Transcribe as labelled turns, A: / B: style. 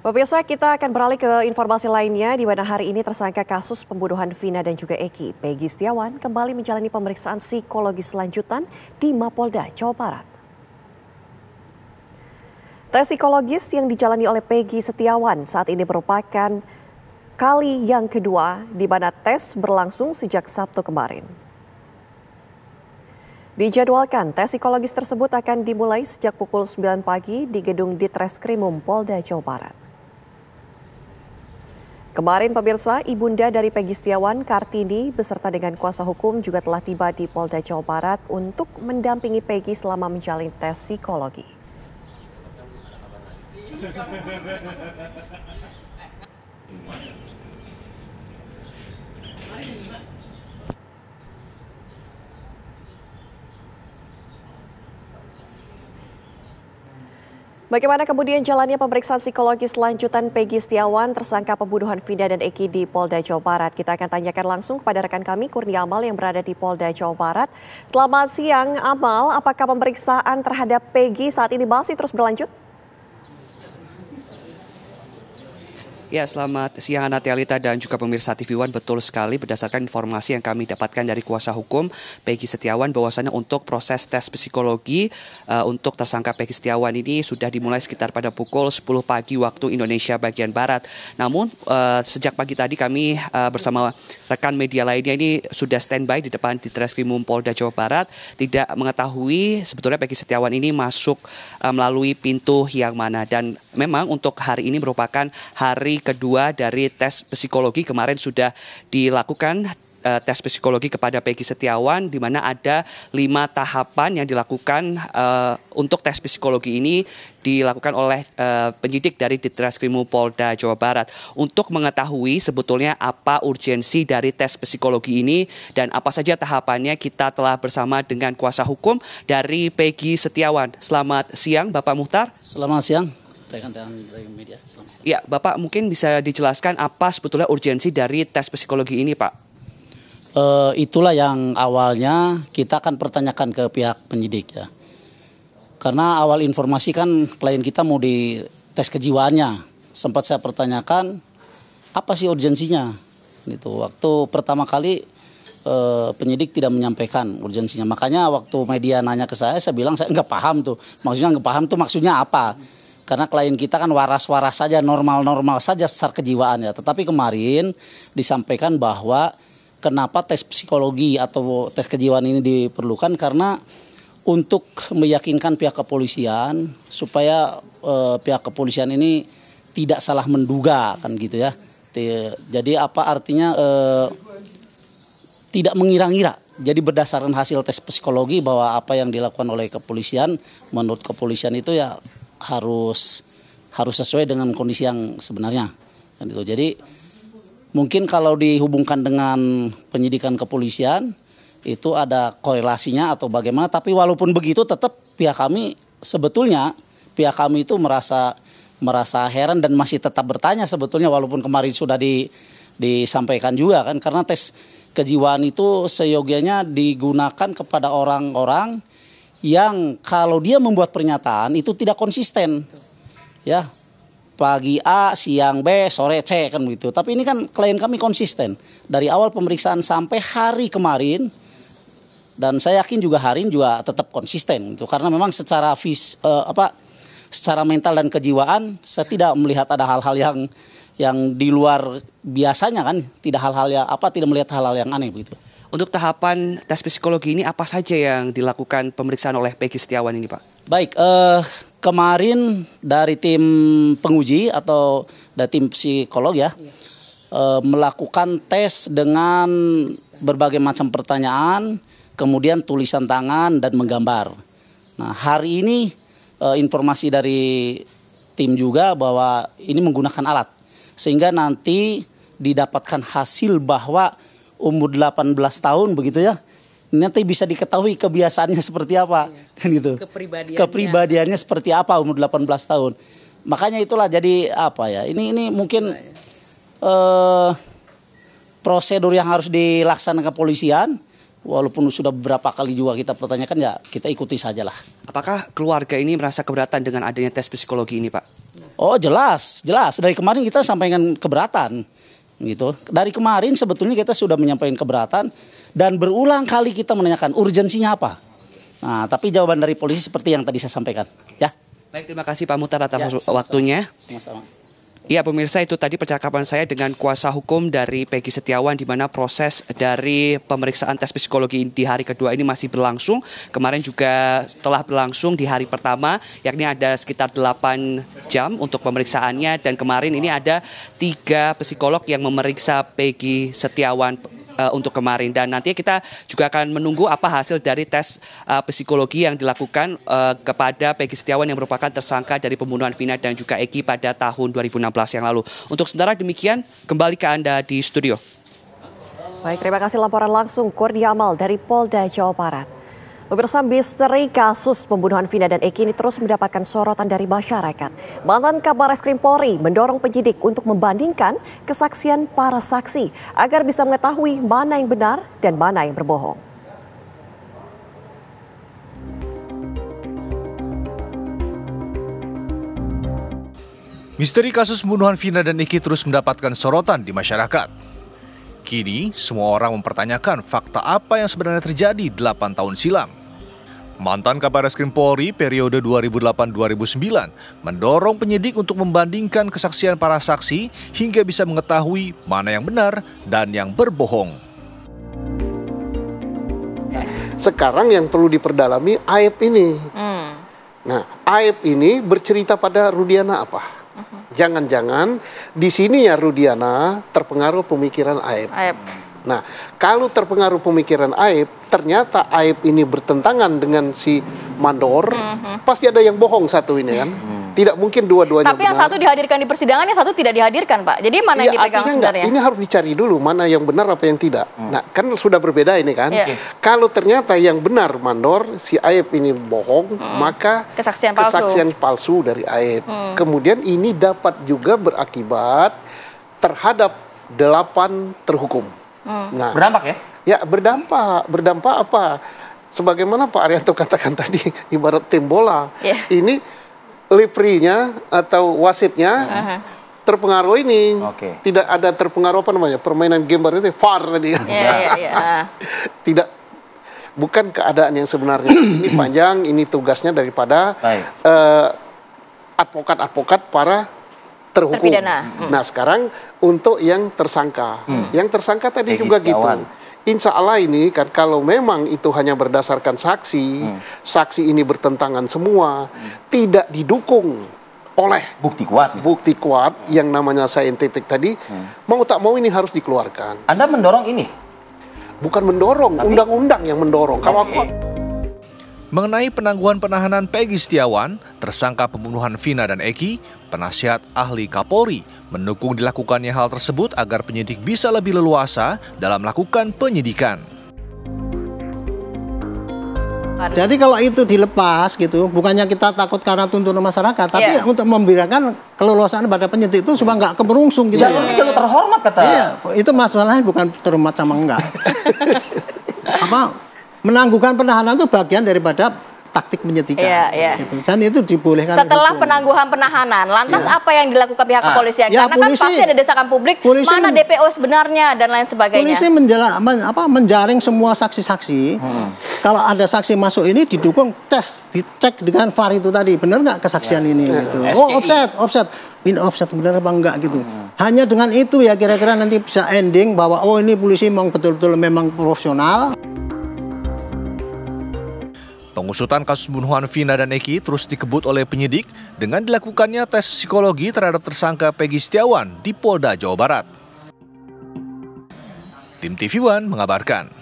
A: Pemirsa, kita akan beralih ke informasi lainnya di mana hari ini tersangka kasus pembunuhan Vina dan juga Eki, Peggy Setiawan, kembali menjalani pemeriksaan psikologis lanjutan di Mapolda, Jawa Barat. Tes psikologis yang dijalani oleh Peggy Setiawan saat ini merupakan kali yang kedua di mana tes berlangsung sejak Sabtu kemarin. Dijadwalkan tes psikologis tersebut akan dimulai sejak pukul 9 pagi di gedung Ditreskrimum Polda Jawa Barat. Kemarin pemirsa, ibunda dari Peggy Setiawan, Kartini, beserta dengan kuasa hukum juga telah tiba di Polda Jawa Barat untuk mendampingi Peggy selama menjalani tes psikologi. Bagaimana kemudian jalannya pemeriksaan psikologis lanjutan Peggy Setiawan, tersangka pembunuhan Vina dan Eki di Polda Jawa Barat? Kita akan tanyakan langsung kepada rekan kami, Kurnia Amal yang berada di Polda Jawa Barat. Selamat siang, Amal. Apakah pemeriksaan terhadap Peggy saat ini masih terus berlanjut?
B: Ya, selamat siang Anatialita dan juga pemirsa TV One. Betul sekali, berdasarkan informasi yang kami dapatkan dari kuasa hukum Peggy Setiawan, bahwasannya untuk proses tes psikologi untuk tersangka Peggy Setiawan ini sudah dimulai sekitar pada pukul 10 pagi waktu Indonesia bagian Barat. Namun sejak pagi tadi kami bersama rekan media lainnya ini sudah standby di depan Ditreskrimum Polda Jawa Barat, tidak mengetahui sebetulnya Peggy Setiawan ini masuk melalui pintu yang mana. Dan memang untuk hari ini merupakan hari kedua dari tes psikologi. Kemarin sudah dilakukan tes psikologi kepada Peggy Setiawan, di mana ada 5 tahapan yang dilakukan untuk tes psikologi ini dilakukan oleh penyidik dari Ditreskrimum Polda Jawa Barat untuk mengetahui sebetulnya apa urgensi dari tes psikologi ini dan apa saja tahapannya. Kita telah bersama dengan kuasa hukum dari Peggy Setiawan. Selamat siang, Bapak Muhtar.
C: Selamat siang. Media.
B: Ya, Bapak mungkin bisa dijelaskan apa sebetulnya urgensi dari tes psikologi ini, Pak?
C: Itulah yang awalnya kita akan pertanyakan ke pihak penyidik ya. Karena awal informasi kan klien kita mau di tes kejiwaannya. Sempat saya pertanyakan apa sih urgensinya? Gitu. Waktu pertama kali penyidik tidak menyampaikan urgensinya. Makanya waktu media nanya ke saya bilang saya nggak paham tuh. Maksudnya apa? Karena klien kita kan waras-waras saja, normal-normal saja secara kejiwaan ya. Tetapi kemarin disampaikan bahwa kenapa tes psikologi atau tes kejiwaan ini diperlukan karena untuk meyakinkan pihak kepolisian supaya pihak kepolisian ini tidak salah menduga kan gitu ya. Jadi apa artinya tidak mengira-ngira. Jadi berdasarkan hasil tes psikologi bahwa apa yang dilakukan oleh kepolisian menurut kepolisian itu ya harus sesuai dengan kondisi yang sebenarnya. Jadi mungkin kalau dihubungkan dengan penyidikan kepolisian itu ada korelasinya atau bagaimana. Tapi walaupun begitu tetap pihak kami itu merasa heran dan masih tetap bertanya sebetulnya walaupun kemarin sudah disampaikan juga kan, karena tes kejiwaan itu seyogianya digunakan kepada orang-orang yang kalau dia membuat pernyataan itu tidak konsisten, ya pagi A, siang B, sore C kan begitu. Tapi ini kan klien kami konsisten dari awal pemeriksaan sampai hari kemarin, dan saya yakin juga hari ini juga tetap konsisten itu karena memang secara secara mental dan kejiwaan saya tidak melihat ada hal-hal yang di luar biasanya kan, tidak melihat hal-hal yang aneh begitu.
B: Untuk tahapan tes psikologi ini apa saja yang dilakukan pemeriksaan oleh Peggy Setiawan ini, Pak?
C: Baik, kemarin dari tim penguji atau dari tim psikolog ya, melakukan tes dengan berbagai macam pertanyaan, kemudian tulisan tangan dan menggambar. Nah, hari ini informasi dari tim juga bahwa ini menggunakan alat, sehingga nanti didapatkan hasil bahwa umur 18 tahun begitu ya, nanti bisa diketahui kebiasaannya seperti apa kan gitu. Kepribadiannya seperti apa umur 18 tahun. Makanya itulah jadi apa ya, ini mungkin prosedur yang harus dilaksanakan kepolisian. Walaupun sudah beberapa kali juga kita pertanyakan, ya kita ikuti sajalah.
B: Apakah keluarga ini merasa keberatan dengan adanya tes psikologi ini, Pak?
C: Oh jelas. Dari kemarin kita sampaikan keberatan, gitu. Dari kemarin sebetulnya kita sudah menyampaikan keberatan dan berulang kali kita menanyakan urgensinya apa. Nah, tapi jawaban dari polisi seperti yang tadi saya sampaikan, ya.
B: Baik, terima kasih Pak Muhtar atas waktunya.
C: Sama-sama.
B: Ya pemirsa, itu tadi percakapan saya dengan kuasa hukum dari Peggy Setiawan di mana proses dari pemeriksaan tes psikologi di hari kedua ini masih berlangsung. Kemarin juga telah berlangsung di hari pertama, yakni ada sekitar 8 jam untuk pemeriksaannya, dan kemarin ini ada 3 psikolog yang memeriksa Peggy Setiawan untuk kemarin, dan nanti kita juga akan menunggu apa hasil dari tes psikologi yang dilakukan kepada Peggy Setiawan yang merupakan tersangka dari pembunuhan Vina dan juga Eki pada tahun 2016 yang lalu. Untuk sementara demikian, kembali ke Anda di studio.
A: Baik, terima kasih laporan langsung Kurnia Amal dari Polda Jawa Barat. Pemirsa, misteri kasus pembunuhan Vina dan Eki ini terus mendapatkan sorotan dari masyarakat. Mantan Kabar Reskrim Polri mendorong penyidik untuk membandingkan kesaksian para saksi agar bisa mengetahui mana yang benar dan mana yang berbohong.
D: Misteri kasus pembunuhan Vina dan Eki terus mendapatkan sorotan di masyarakat. Kini, semua orang mempertanyakan fakta apa yang sebenarnya terjadi 8 tahun silam. Mantan Kabar Reskrim Polri periode 2008-2009 mendorong penyidik untuk membandingkan kesaksian para saksi hingga bisa mengetahui mana yang benar dan yang berbohong.
E: Sekarang yang perlu diperdalami aib ini. Nah, aib ini bercerita pada Rudiana apa? Jangan-jangan di sini ya Rudiana terpengaruh pemikiran aib. Nah, kalau terpengaruh pemikiran aib, ternyata aib ini bertentangan dengan si mandor, pasti ada yang bohong satu ini kan. Tidak mungkin dua-duanya
F: Tapi yang satu dihadirkan di persidangan, yang satu tidak dihadirkan, Pak. Jadi mana yang dipegang sebenarnya?
E: Ini harus dicari dulu mana yang benar apa yang tidak. Nah, kan sudah berbeda ini kan. Kalau ternyata yang benar mandor, si aib ini bohong, maka kesaksian palsu dari aib. Kemudian ini dapat juga berakibat terhadap 8 terhukum. Nah,
G: berdampak ya?
E: Ya, berdampak. Berdampak apa? Sebagaimana Pak Arianto katakan tadi, ibarat tim bola. Ini referee-nya atau wasitnya terpengaruh ini. Tidak ada terpengaruh apa namanya? Permainan game itu VAR tadi. Tidak, bukan keadaan yang sebenarnya. Ini panjang, ini tugasnya daripada advokat-advokat para terhukum. Nah, sekarang untuk yang tersangka. Yang tersangka tadi juga gitu. Insya Allah ini kan kalau memang itu hanya berdasarkan saksi, saksi ini bertentangan semua, tidak didukung oleh bukti kuat yang namanya scientific tadi, mau tak mau ini harus dikeluarkan.
G: Anda mendorong ini?
E: Bukan mendorong, undang-undang yang mendorong. Kalau aku
D: Mengenai penangguhan penahanan Peggy Setiawan, tersangka pembunuhan Vina dan Eki, penasihat ahli Kapolri mendukung dilakukannya hal tersebut agar penyidik bisa lebih leluasa dalam melakukan penyidikan.
H: Jadi kalau itu dilepas gitu, bukannya kita takut karena tuntutan masyarakat, tapi untuk memberikan keleluasaan pada penyidik itu supaya nggak kemerungsung gitu.
G: Jalur jalur terhormat kata.
H: Iya, itu masalahnya bukan terhormat sama enggak. Menangguhkan penahanan itu bagian daripada taktik penyidikan. Gitu. Dan itu dibolehkan.
F: Setelah penangguhan penahanan, lantas apa yang dilakukan pihak kepolisian? Karena polisi, kan pasti ada desakan publik, mana DPO sebenarnya dan lain sebagainya.
H: Polisi menjaring semua saksi-saksi. Kalau ada saksi masuk ini didukung tes, dicek dengan VAR itu tadi, benar nggak kesaksian ini? Gitu. Oh offset. Ini offset benar apa enggak gitu. Hanya dengan itu ya kira-kira nanti bisa ending bahwa oh ini polisi memang betul-betul memang profesional.
D: Pengusutan kasus pembunuhan Vina dan Eki terus dikebut oleh penyidik dengan dilakukannya tes psikologi terhadap tersangka Peggy Setiawan di Polda Jawa Barat. Tim TV One mengabarkan.